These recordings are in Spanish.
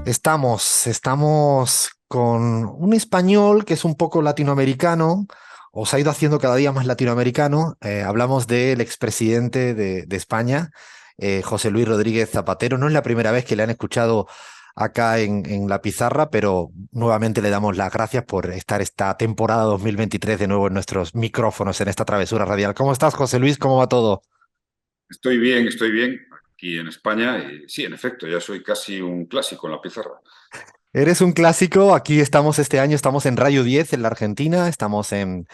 Estamos con un español que es un poco latinoamericano, o se ha ido haciendo cada día más latinoamericano. Hablamos del expresidente de España, José Luis Rodríguez Zapatero. No es la primera vez que le han escuchado acá en la pizarra, pero nuevamente le damos las gracias por estar esta temporada 2023 de nuevo en nuestros micrófonos en esta travesura radial. ¿Cómo estás, José Luis? ¿Cómo va todo? Estoy bien aquí en España y sí, en efecto, ya soy casi un clásico en la pizarra. Eres un clásico. Aquí estamos este año, estamos en Radio 10 en la Argentina, estamos en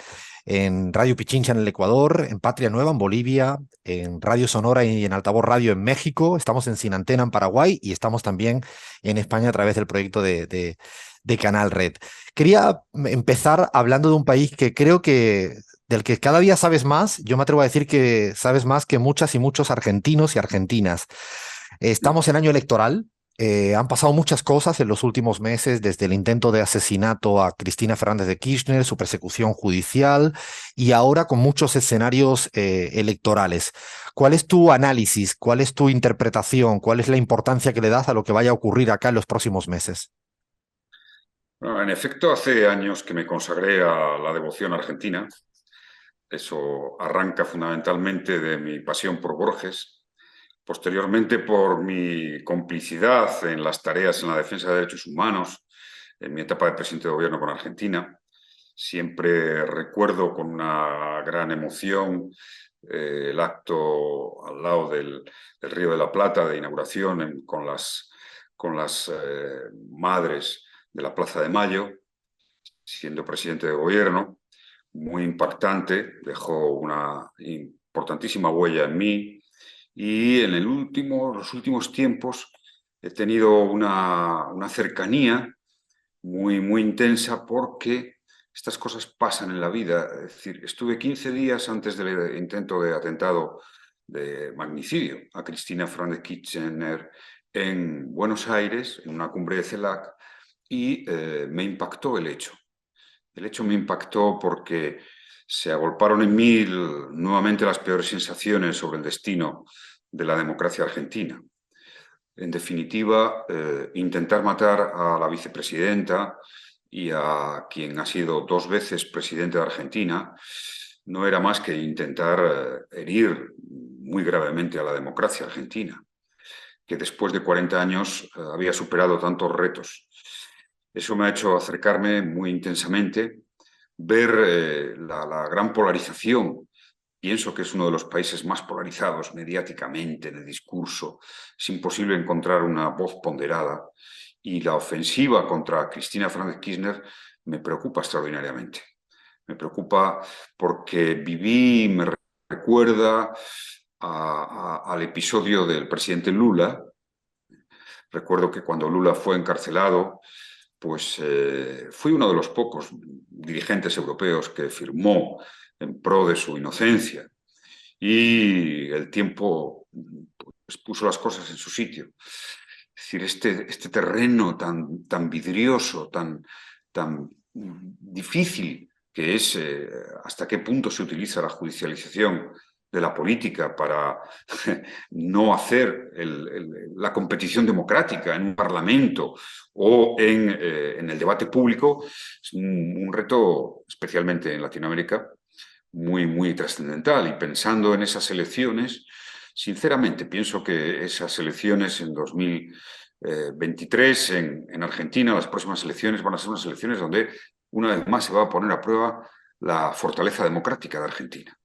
Radio Pichincha en el Ecuador, en Patria Nueva en Bolivia, en Radio Sonora y en Altavoz Radio en México, estamos en Sin Antena en Paraguay y estamos también en España a través del proyecto de Canal Red. Quería empezar hablando de un país que creo que del que cada día sabes más. Yo me atrevo a decir que sabes más que muchas y muchos argentinos y argentinas. Estamos en año electoral. Han pasado muchas cosas en los últimos meses, desde el intento de asesinato a Cristina Fernández de Kirchner, su persecución judicial y ahora con muchos escenarios electorales. ¿Cuál es tu análisis? ¿Cuál es tu interpretación? ¿Cuál es la importancia que le das a lo que vaya a ocurrir acá en los próximos meses? Bueno, en efecto, hace años que me consagré a la devoción argentina. Eso arranca fundamentalmente de mi pasión por Borges, posteriormente por mi complicidad en las tareas en la defensa de derechos humanos, en mi etapa de presidente de gobierno con Argentina. Siempre recuerdo con una gran emoción el acto al lado del Río de la Plata de inauguración con las madres de la Plaza de Mayo, siendo presidente de gobierno, muy impactante, dejó una importantísima huella en mí y en los últimos tiempos he tenido una cercanía muy intensa porque estas cosas pasan en la vida. Es decir, estuve 15 días antes del intento de atentado de magnicidio a Cristina Fernández Kirchner en Buenos Aires, en una cumbre de CELAC, y me impactó el hecho. El hecho me impactó porque se agolparon en mí nuevamente las peores sensaciones sobre el destino de la democracia argentina. En definitiva, intentar matar a la vicepresidenta y a quien ha sido dos veces presidente de Argentina no era más que intentar herir muy gravemente a la democracia argentina, que después de 40 años había superado tantos retos. Eso me ha hecho acercarme muy intensamente, ver la gran polarización. Pienso que es uno de los países más polarizados mediáticamente, en el discurso. Es imposible encontrar una voz ponderada. Y la ofensiva contra Cristina Fernández Kirchner me preocupa extraordinariamente. Me preocupa porque me recuerda al episodio del presidente Lula. Recuerdo que cuando Lula fue encarcelado, pues fui uno de los pocos dirigentes europeos que firmó en pro de su inocencia y el tiempo pues, puso las cosas en su sitio. Es decir, este terreno tan vidrioso, tan difícil que es hasta qué punto se utiliza la judicialización de la política para no hacer la competición democrática en un parlamento o en el debate público, es un reto, especialmente en Latinoamérica, muy trascendental. Y pensando en esas elecciones, sinceramente pienso que esas elecciones en 2023 en Argentina, las próximas elecciones van a ser unas elecciones donde una vez más se va a poner a prueba la fortaleza democrática de Argentina.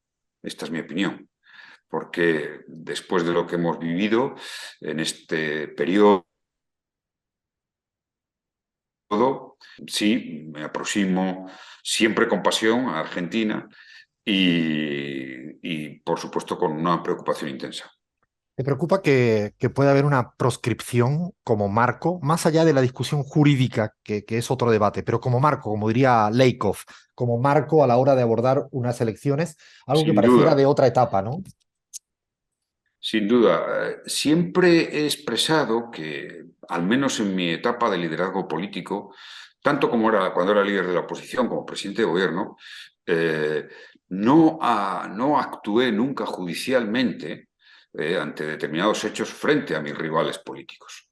Esta es mi opinión, porque después de lo que hemos vivido en este periodo, sí, me aproximo siempre con pasión a Argentina y, por supuesto, con una preocupación intensa. ¿Te preocupa que pueda haber una proscripción como marco, más allá de la discusión jurídica, que es otro debate, pero como marco, como diría Leikov, como marco a la hora de abordar unas elecciones, algo que Sin pareciera de duda, otra etapa, ¿no? sin duda. Siempre he expresado que, al menos en mi etapa de liderazgo político, tanto como era cuando era líder de la oposición como presidente de gobierno, eh, no actué nunca judicialmente ante determinados hechos frente a mis rivales políticos.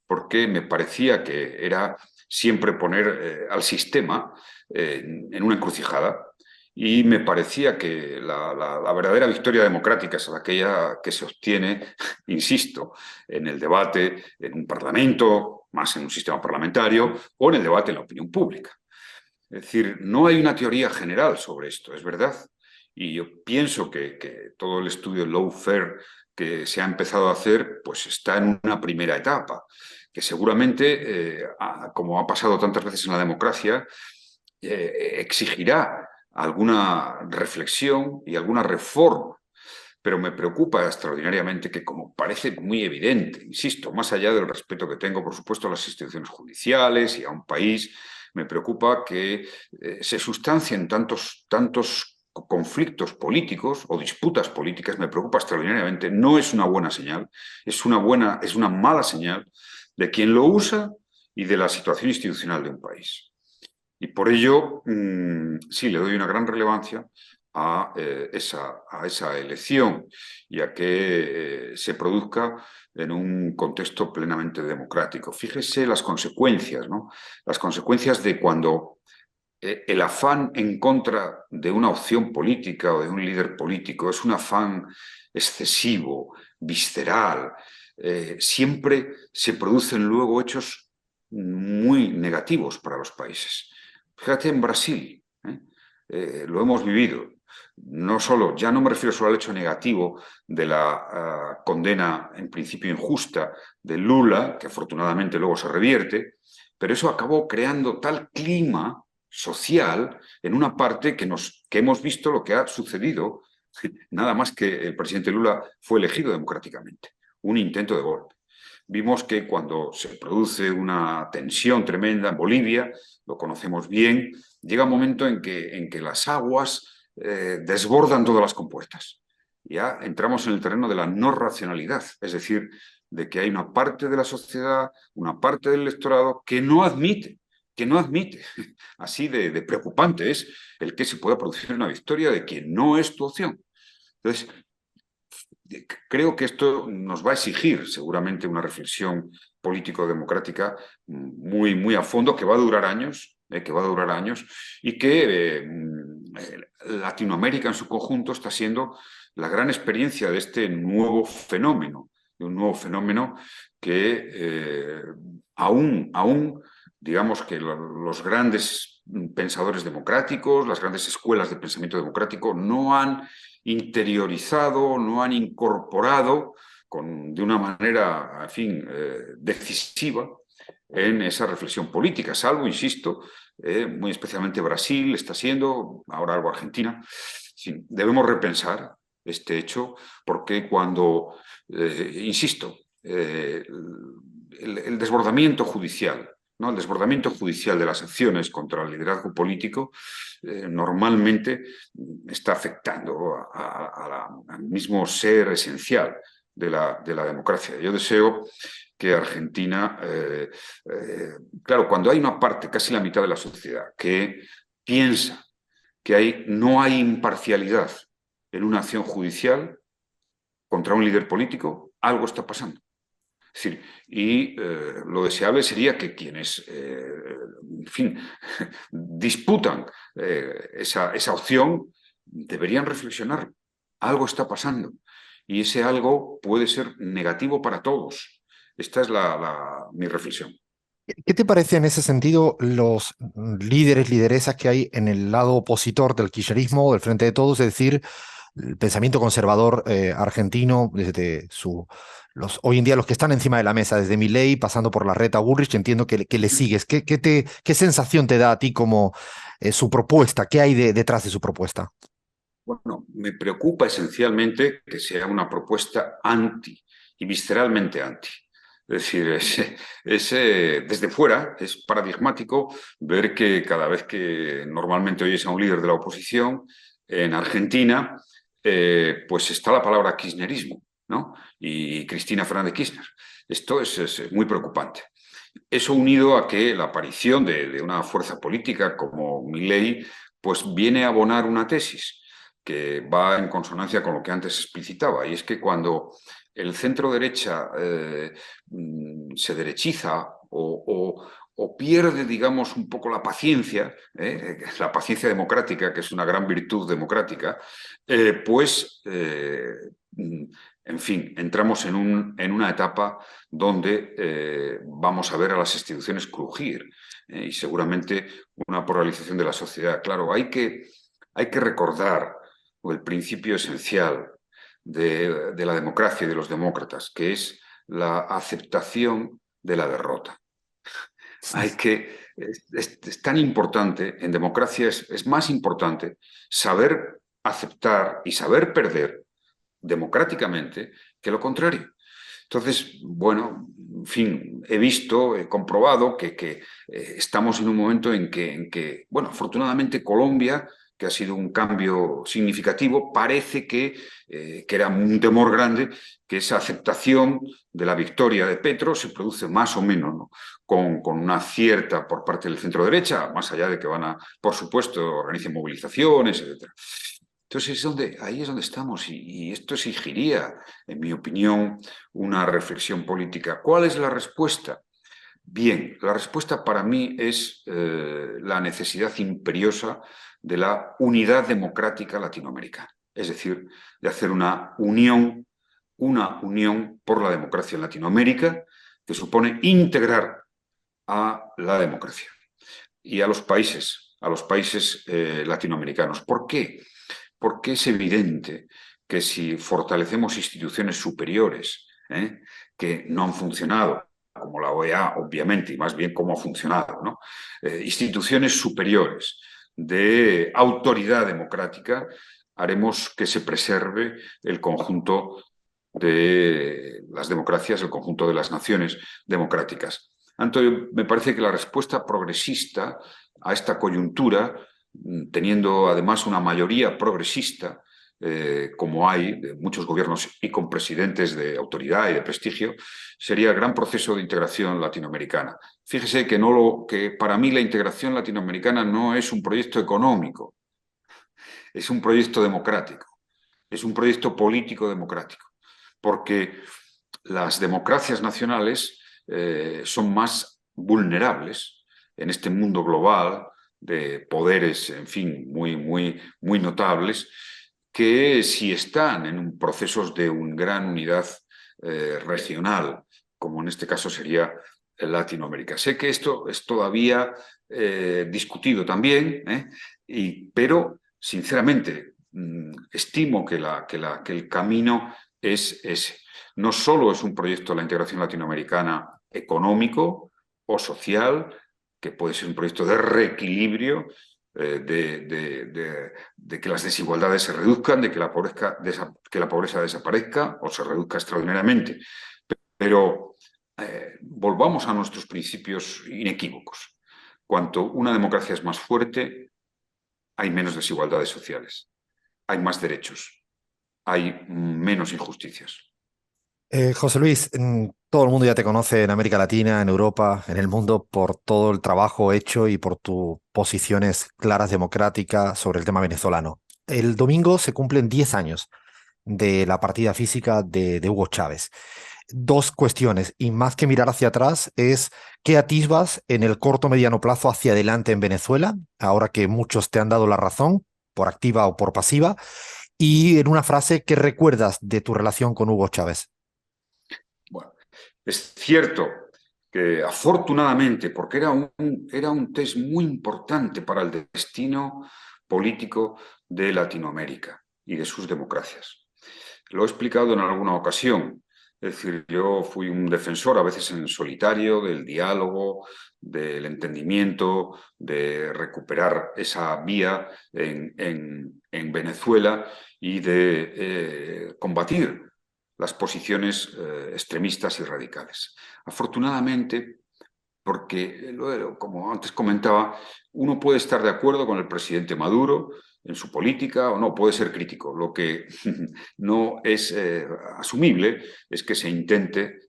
porque me parecía que era siempre poner al sistema en una encrucijada. Y me parecía que la verdadera victoria democrática es aquella que se obtiene, insisto, en el debate en un parlamento, más en un sistema parlamentario, o en el debate en la opinión pública. Es decir, no hay una teoría general sobre esto, es verdad. Y yo pienso que todo el estudio lawfare que se ha empezado a hacer, pues está en una primera etapa, que seguramente, como ha pasado tantas veces en la democracia, exigirá alguna reflexión y alguna reforma. Pero me preocupa extraordinariamente que, como parece muy evidente, insisto, más allá del respeto que tengo, por supuesto, a las instituciones judiciales y a un país, me preocupa que se sustancien tantos conflictos políticos o disputas políticas. Me preocupa extraordinariamente. No es una buena señal, es una mala señal de quien lo usa y de la situación institucional de un país. Y por ello, sí, le doy una gran relevancia a esa elección y a que se produzca en un contexto plenamente democrático. Fíjese las consecuencias, ¿no? Las consecuencias de cuando el afán en contra de una opción política o de un líder político es un afán excesivo, visceral, siempre se producen luego hechos muy negativos para los países. Fíjate en Brasil, lo hemos vivido. No solo, ya no me refiero solo al hecho negativo de la condena en principio injusta de Lula, que afortunadamente luego se revierte, pero eso acabó creando tal clima social en una parte que hemos visto lo que ha sucedido, nada más que el presidente Lula fue elegido democráticamente, un intento de golpe. Vimos que cuando se produce una tensión tremenda en Bolivia, lo conocemos bien, llega un momento en que las aguas desbordan todas las compuertas. Ya entramos en el terreno de la no racionalidad, es decir, de que hay una parte de la sociedad, una parte del electorado que no admite, así de preocupante es el que se pueda producir una victoria de quien no es tu opción. Entonces, creo que esto nos va a exigir seguramente una reflexión político-democrática muy a fondo, que va a durar años, y que Latinoamérica en su conjunto está siendo la gran experiencia de este nuevo fenómeno, de un nuevo fenómeno que aún digamos que los grandes pensadores democráticos, las grandes escuelas de pensamiento democrático no han interiorizado, no han incorporado de una manera, en fin, decisiva en esa reflexión política, salvo, insisto, muy especialmente Brasil está siendo, ahora algo Argentina. Sí, debemos repensar este hecho porque cuando, insisto, el desbordamiento judicial, ¿no? El desbordamiento judicial de las acciones contra el liderazgo político normalmente está afectando al mismo ser esencial de la democracia. Yo deseo que Argentina, claro, cuando hay una parte, casi la mitad de la sociedad, que piensa que no hay imparcialidad en una acción judicial contra un líder político, algo está pasando. Es decir, y lo deseable sería que quienes, en fin, disputan esa opción deberían reflexionar. Algo está pasando y ese algo puede ser negativo para todos. Esta es mi reflexión. ¿Qué te parece en ese sentido los líderes, lideresas que hay en el lado opositor del kirchnerismo, del Frente de Todos, es decir, el pensamiento conservador argentino, desde hoy en día los que están encima de la mesa, desde Milei, pasando por Larreta, Bullrich, entiendo que le sigues. ¿Qué sensación te da a ti como su propuesta? ¿Qué hay detrás de su propuesta? Bueno, me preocupa esencialmente que sea una propuesta anti y visceralmente anti. Es decir, desde fuera es paradigmático ver que cada vez que normalmente oyes a un líder de la oposición en Argentina, pues está la palabra kirchnerismo, ¿no? Y Cristina Fernández Kirchner. Esto es muy preocupante. Eso unido a que la aparición de una fuerza política como Milei, pues viene a abonar una tesis que va en consonancia con lo que antes explicitaba, y es que cuando el centro derecha se derechiza o pierde, digamos, un poco la paciencia democrática, que es una gran virtud democrática, pues, en fin, entramos en una etapa donde vamos a ver a las instituciones crujir y seguramente una polarización de la sociedad. Claro, hay que recordar el principio esencial de la democracia y de los demócratas, que es la aceptación de la derrota. Es tan importante, en democracia es más importante saber aceptar y saber perder democráticamente que lo contrario. Entonces, bueno, en fin, he comprobado que estamos en un momento en que, bueno, afortunadamente Colombia, que ha sido un cambio significativo, parece que era un temor grande, que esa aceptación de la victoria de Petro se produce más o menos, ¿no? Con una cierta por parte del centro derecha, más allá de que van a, por supuesto, organicen movilizaciones, etc. Entonces ahí es donde estamos y esto exigiría, en mi opinión, una reflexión política. ¿Cuál es la respuesta? Bien, la respuesta para mí es la necesidad imperiosa de la unidad democrática latinoamericana, es decir, de hacer una unión por la democracia en Latinoamérica que supone integrar a la democracia y a los países latinoamericanos. ¿Por qué? Porque es evidente que si fortalecemos instituciones superiores que no han funcionado, como la OEA, obviamente, y más bien cómo ha funcionado, ¿no? Instituciones superiores de autoridad democrática, haremos que se preserve el conjunto de las democracias, el conjunto de las naciones democráticas. Antonio, me parece que la respuesta progresista a esta coyuntura, teniendo además una mayoría progresista, como hay de muchos gobiernos y con presidentes de autoridad y de prestigio, sería el gran proceso de integración latinoamericana. Fíjese que para mí la integración latinoamericana no es un proyecto económico, es un proyecto democrático, es un proyecto político democrático, porque las democracias nacionales son más vulnerables en este mundo global de poderes, en fin, muy notables, que si están en procesos de una gran unidad regional, como en este caso sería Latinoamérica. Sé que esto es todavía discutido también, pero sinceramente estimo que el camino es ese. No solo es un proyecto de la integración latinoamericana económico o social, que puede ser un proyecto de reequilibrio, de que las desigualdades se reduzcan, de que la pobreza desaparezca o se reduzca extraordinariamente. Pero volvamos a nuestros principios inequívocos. Cuanto una democracia es más fuerte, hay menos desigualdades sociales, hay más derechos, hay menos injusticias. José Luis, todo el mundo ya te conoce en América Latina, en Europa, en el mundo, por todo el trabajo hecho y por tus posiciones claras democráticas sobre el tema venezolano. El domingo se cumplen 10 años de la partida física de Hugo Chávez. Dos cuestiones, y más que mirar hacia atrás, es qué atisbas en el corto mediano plazo hacia adelante en Venezuela, ahora que muchos te han dado la razón, por activa o por pasiva, y en una frase, ¿qué recuerdas de tu relación con Hugo Chávez? Bueno, es cierto que afortunadamente, porque era un test muy importante para el destino político de Latinoamérica y de sus democracias. Lo he explicado en alguna ocasión. Es decir, yo fui un defensor, a veces en solitario, del diálogo, del entendimiento, de recuperar esa vía en Venezuela y de combatir las posiciones extremistas y radicales. Afortunadamente, porque, como antes comentaba, uno puede estar de acuerdo con el presidente Maduro en su política o no, puede ser crítico. Lo que no es asumible es que se intente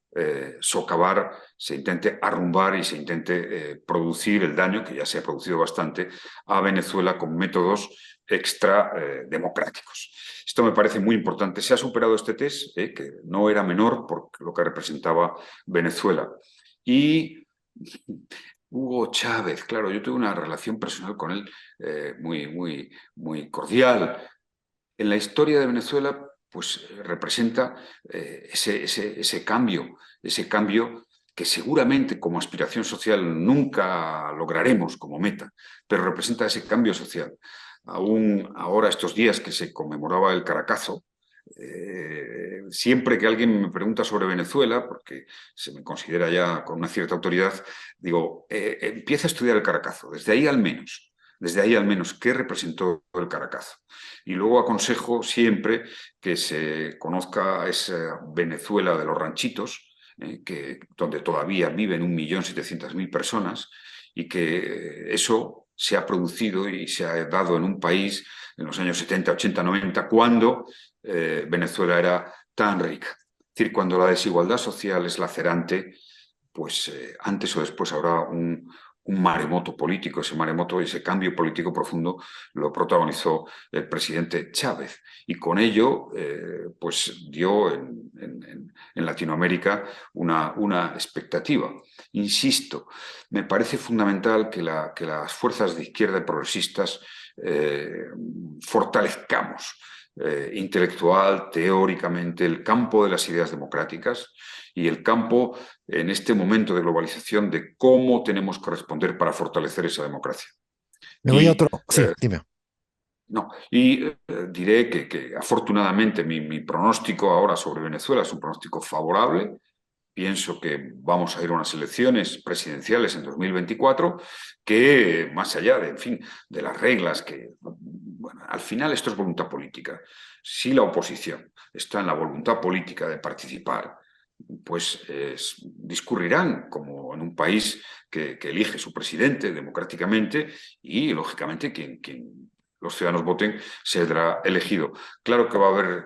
socavar, se intente arrumbar y se intente producir el daño, que ya se ha producido bastante, a Venezuela con métodos extra democráticos. Esto me parece muy importante. Se ha superado este test, que no era menor por lo que representaba Venezuela. Y Hugo Chávez, claro, yo tuve una relación personal con él muy cordial. En la historia de Venezuela, pues representa ese cambio que seguramente como aspiración social nunca lograremos como meta, pero representa ese cambio social. Aún ahora, estos días que se conmemoraba el Caracazo, siempre que alguien me pregunta sobre Venezuela, porque se me considera ya con una cierta autoridad, digo, empieza a estudiar el Caracazo, desde ahí al menos, ¿qué representó el Caracazo? Y luego aconsejo siempre que se conozca esa Venezuela de los ranchitos, donde todavía viven 1.700.000 personas, y que eso se ha producido y se ha dado en un país en los años 70, 80, 90, cuando Venezuela era tan rica. Es decir, cuando la desigualdad social es lacerante, pues antes o después habrá un maremoto político. Ese maremoto, ese cambio político profundo lo protagonizó el presidente Chávez, y con ello pues dio en Latinoamérica una expectativa. Insisto, me parece fundamental que las fuerzas de izquierda y progresistas fortalezcamos intelectual, teóricamente, el campo de las ideas democráticas y el campo, en este momento de globalización, de cómo tenemos que responder para fortalecer esa democracia. Me voy a Y, otro. Sí, dime. no, y diré que afortunadamente mi pronóstico ahora sobre Venezuela es un pronóstico favorable. Pienso que vamos a ir a unas elecciones presidenciales en 2024 que, más allá de, en fin, de las reglas que, bueno, al final esto es voluntad política. Si la oposición está en la voluntad política de participar, pues discurrirán como en un país que elige su presidente democráticamente, y, lógicamente, quien los ciudadanos voten será elegido. Claro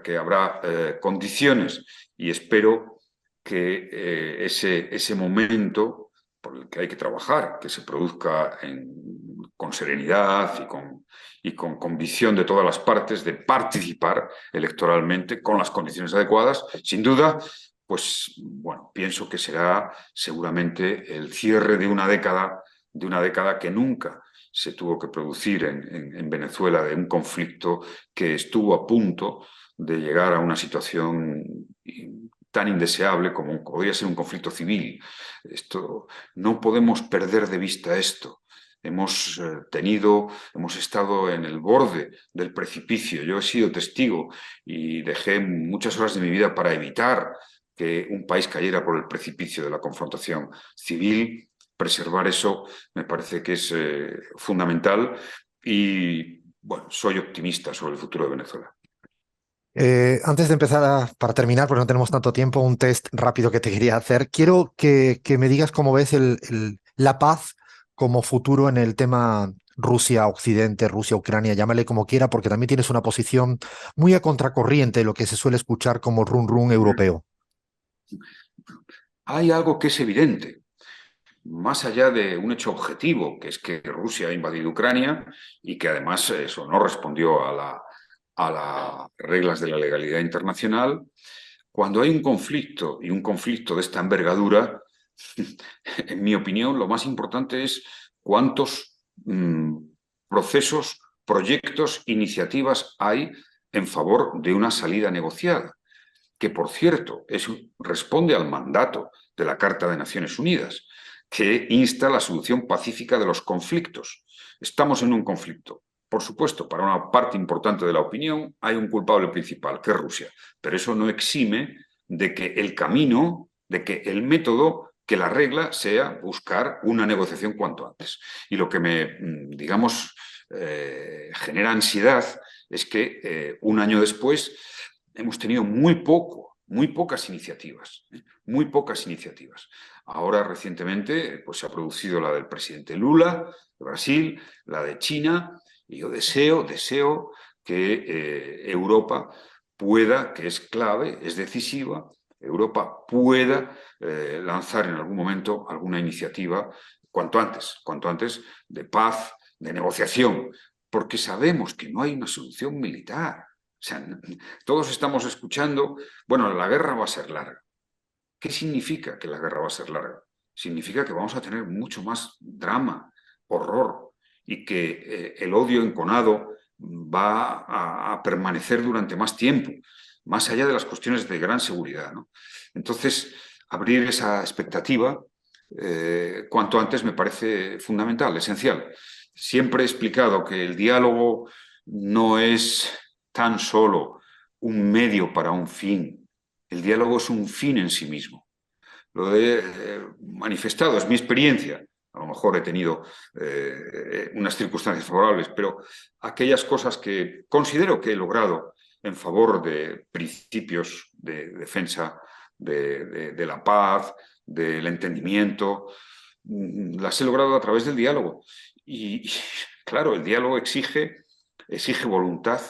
que habrá condiciones, y espero que ese momento por el que hay que trabajar, que se produzca con serenidad y con convicción de todas las partes de participar electoralmente con las condiciones adecuadas. Sin duda, pues bueno, pienso que será seguramente el cierre de una década que nunca se tuvo que producir en Venezuela, de un conflicto que estuvo a punto de llegar a una situación tan indeseable como podría ser un conflicto civil. No podemos perder de vista esto. Hemos estado en el borde del precipicio. Yo he sido testigo y dejé muchas horas de mi vida para evitar que un país cayera por el precipicio de la confrontación civil. Preservar eso me parece que es fundamental, y bueno, soy optimista sobre el futuro de Venezuela. Antes de empezar, para terminar, porque no tenemos tanto tiempo, un test rápido que te quería hacer. Quiero que me digas cómo ves la paz como futuro en el tema Rusia-Occidente, Rusia-Ucrania, llámale como quiera, porque también tienes una posición muy a contracorriente de lo que se suele escuchar como run-run europeo. Hay algo que es evidente, más allá de un hecho objetivo, que es que Rusia ha invadido Ucrania y que además eso no respondió a las reglas de la legalidad internacional. Cuando hay un conflicto, y un conflicto de esta envergadura, en mi opinión, lo más importante es cuántos procesos, proyectos, iniciativas hay en favor de una salida negociada, que, por cierto, responde al mandato de la Carta de Naciones Unidas, que insta a la solución pacífica de los conflictos. Estamos en un conflicto. Por supuesto, para una parte importante de la opinión hay un culpable principal, que es Rusia, pero eso no exime de que el camino, de que el método, que la regla sea buscar una negociación cuanto antes. Y lo que digamos, genera ansiedad es que un año después hemos tenido muy pocas iniciativas, muy pocas iniciativas. Ahora, recientemente, pues se ha producido la del presidente Lula de Brasil, la de China, y yo deseo que Europa pueda, que es clave, es decisiva, Europa pueda lanzar en algún momento alguna iniciativa cuanto antes, de paz, de negociación, porque sabemos que no hay una solución militar. sea, todos estamos escuchando, bueno, la guerra va a ser larga. ¿Qué significa que la guerra va a ser larga? Significa que vamos a tener mucho más drama, horror, y que el odio enconado va a permanecer durante más tiempo, más allá de las cuestiones de gran seguridad, ¿no? Entonces, abrir esa expectativa cuanto antes me parece fundamental, esencial. Siempre he explicado que el diálogo no es tan solo un medio para un fin. El diálogo es un fin en sí mismo. Lo he manifestado, es mi experiencia. A lo mejor he tenido unas circunstancias favorables, pero aquellas cosas que considero que he logrado en favor de principios de defensa de la paz, del entendimiento, las he logrado a través del diálogo. Y claro, el diálogo exige voluntad,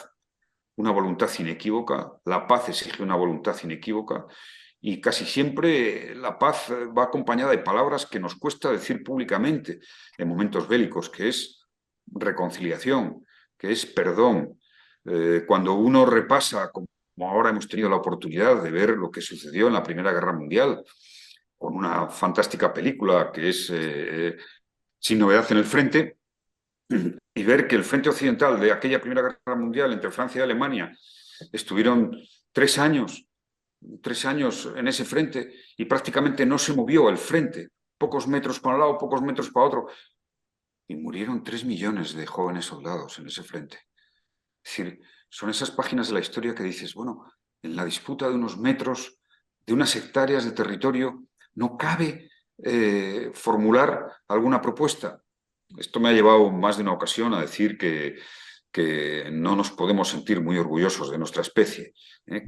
una voluntad inequívoca, la paz exige una voluntad inequívoca, y casi siempre la paz va acompañada de palabras que nos cuesta decir públicamente en momentos bélicos, que es reconciliación, que es perdón. Cuando uno repasa, como ahora hemos tenido la oportunidad de ver lo que sucedió en la Primera Guerra Mundial, con una fantástica película que es Sin novedad en el frente, y ver que el frente occidental de aquella Primera Guerra Mundial entre Francia y Alemania estuvieron 3 años 3 años en ese frente y prácticamente no se movió el frente, pocos metros para un lado, pocos metros para otro, y murieron 3 millones de jóvenes soldados en ese frente. Es decir, son esas páginas de la historia que dices, bueno, en la disputa de unos metros, de unas hectáreas de territorio, no cabe formular alguna propuesta. Esto me ha llevado más de una ocasión a decir que no nos podemos sentir muy orgullosos de nuestra especie,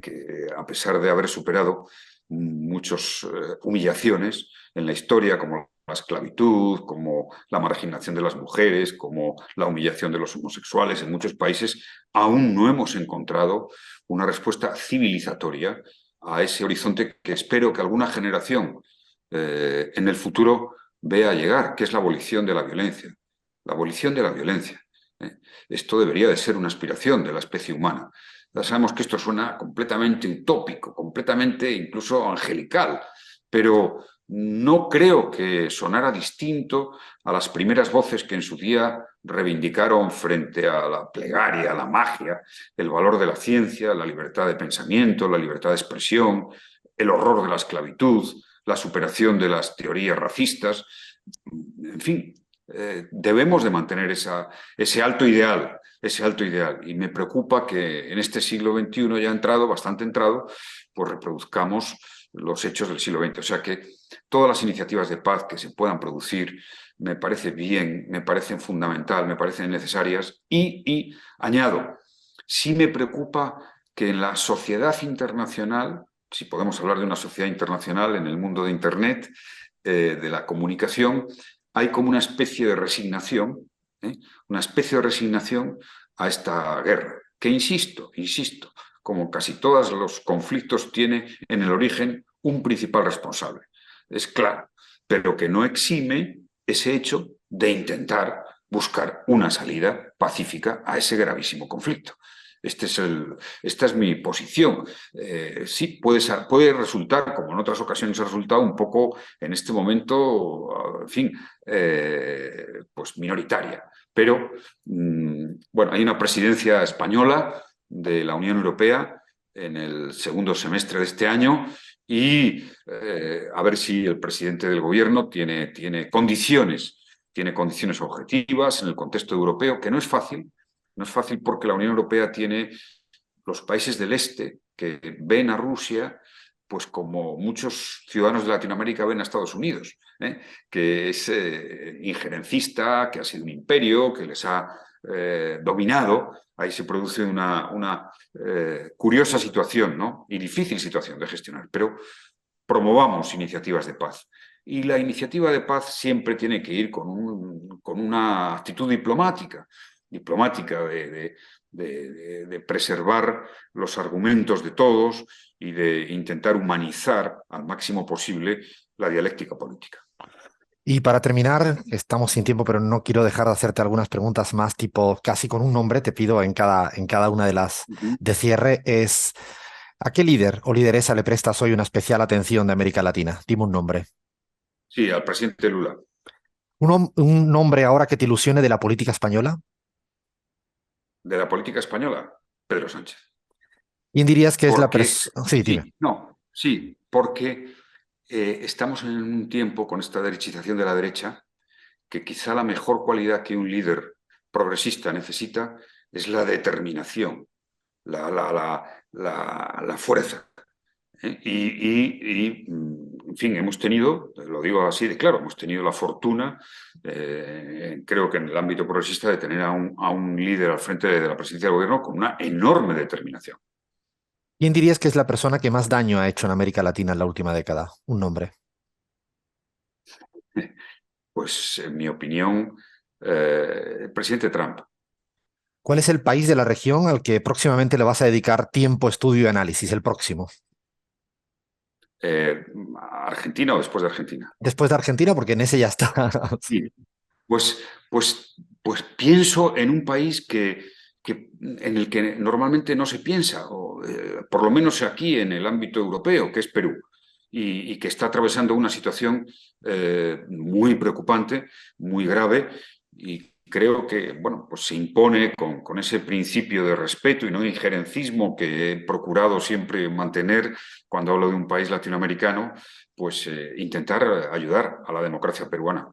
que a pesar de haber superado muchas humillaciones en la historia, como la esclavitud, como la marginación de las mujeres, como la humillación de los homosexuales en muchos países, aún no hemos encontrado una respuesta civilizatoria a ese horizonte que espero que alguna generación en el futuro vea llegar, que es la abolición de la violencia. La abolición de la violencia. Esto debería de ser una aspiración de la especie humana. Ya sabemos que esto suena completamente utópico, completamente incluso angelical, pero no creo que sonara distinto a las primeras voces que en su día reivindicaron frente a la plegaria, a la magia, el valor de la ciencia, la libertad de pensamiento, la libertad de expresión, el horror de la esclavitud, la superación de las teorías racistas, en fin. Debemos de mantener ese alto ideal, y me preocupa que en este siglo XXI ya entrado, bastante entrado, pues reproduzcamos los hechos del siglo XX. O sea que todas las iniciativas de paz que se puedan producir me parece bien, me parecen fundamental, me parecen necesarias, y añado, sí me preocupa que en la sociedad internacional, si podemos hablar de una sociedad internacional en el mundo de Internet, de la comunicación, hay como una especie de resignación, una especie de resignación a esta guerra, que insisto, como casi todos los conflictos, tiene en el origen un principal responsable. Es claro, pero que no exime ese hecho de intentar buscar una salida pacífica a ese gravísimo conflicto. Esta es mi posición. Sí, puede resultar, como en otras ocasiones ha resultado, un poco en este momento, en fin, pues minoritaria. Pero, bueno, hay una presidencia española de la Unión Europea en el segundo semestre de este año, y a ver si el presidente del gobierno tiene condiciones objetivas en el contexto europeo, que no es fácil. No es fácil porque la Unión Europea tiene los países del este que ven a Rusia pues como muchos ciudadanos de Latinoamérica ven a Estados Unidos, que es injerencista, que ha sido un imperio, que les ha dominado. Ahí se produce una curiosa situación, ¿no? Y difícil situación de gestionar, pero promovamos iniciativas de paz. Y la iniciativa de paz siempre tiene que ir con una actitud diplomática de preservar los argumentos de todos y de intentar humanizar al máximo posible la dialéctica política. Y para terminar, estamos sin tiempo, pero no quiero dejar de hacerte algunas preguntas más, tipo casi con un nombre, te pido en cada una de las Ujú. de cierre, es ¿a qué líder o lideresa le prestas hoy una especial atención de América Latina? Dime un nombre. Sí, al presidente Lula. Un nombre ahora que te ilusione de la política española. De la política española, Pedro Sánchez. ¿Quién dirías que es la Porque, persona? Sí, dime. sí, no, sí, porque estamos en un tiempo con esta derechización de la derecha que quizá la mejor cualidad que un líder progresista necesita es la determinación, la fuerza. En fin, hemos tenido, lo digo así de claro, hemos tenido la fortuna, creo que en el ámbito progresista, de tener a un líder al frente de la presidencia del gobierno con una enorme determinación. ¿Quién dirías que es la persona que más daño ha hecho en América Latina en la última década? Un nombre. Pues, en mi opinión, el presidente Trump. ¿Cuál es el país de la región al que próximamente le vas a dedicar tiempo, estudio y análisis? El próximo. Eh, ¿Argentina o después de Argentina? Después de Argentina, porque en ese ya está. Sí. Pues, pues pienso en un país en el que normalmente no se piensa, o por lo menos aquí en el ámbito europeo, que es Perú, y que está atravesando una situación muy preocupante, muy grave, y creo que bueno, pues se impone con ese principio de respeto y no injerencismo que he procurado siempre mantener cuando hablo de un país latinoamericano, pues intentar ayudar a la democracia peruana.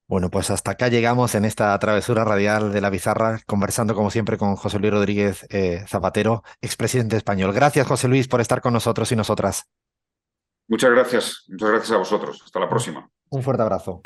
Bueno, pues hasta acá llegamos en esta travesura radial de la Bizarra, conversando como siempre con José Luis Rodríguez Zapatero, expresidente español. Gracias, José Luis, por estar con nosotros y nosotras. Muchas gracias a vosotros. Hasta la próxima. Un fuerte abrazo.